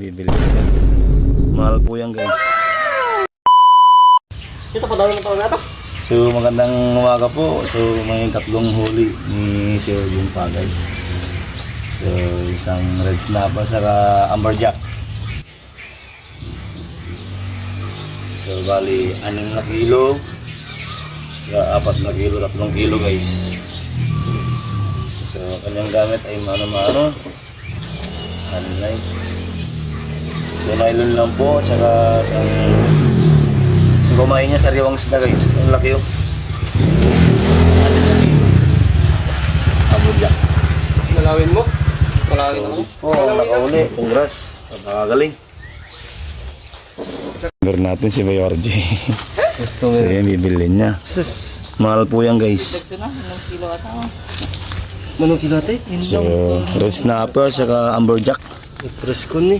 Bibili ko yan. Mahal po yan guys. Ito pa daw ng tawag na ito? So magandang umaga po. So may tatlong huli ni Sir yung pagay. So isang red snapper sa amberjack. So bali 6 na kilo. Sa 4 na kilo, 3 kilo guys. So kanyang gamit ay mano-mano. Anlay. So nylon lang po, tsaka sa kumain niya sariwang isda guys. Ang laki yun. Amberjack. Malawin mo? Malawin ako? Oo, nakauli. Congrats. Nakagaling. Number natin si Mayor J. So yan, bibilin niya. Sus. Mahal po yan guys. Manong kilo ate? So, red snapper, saka amberjack. Press ko ni.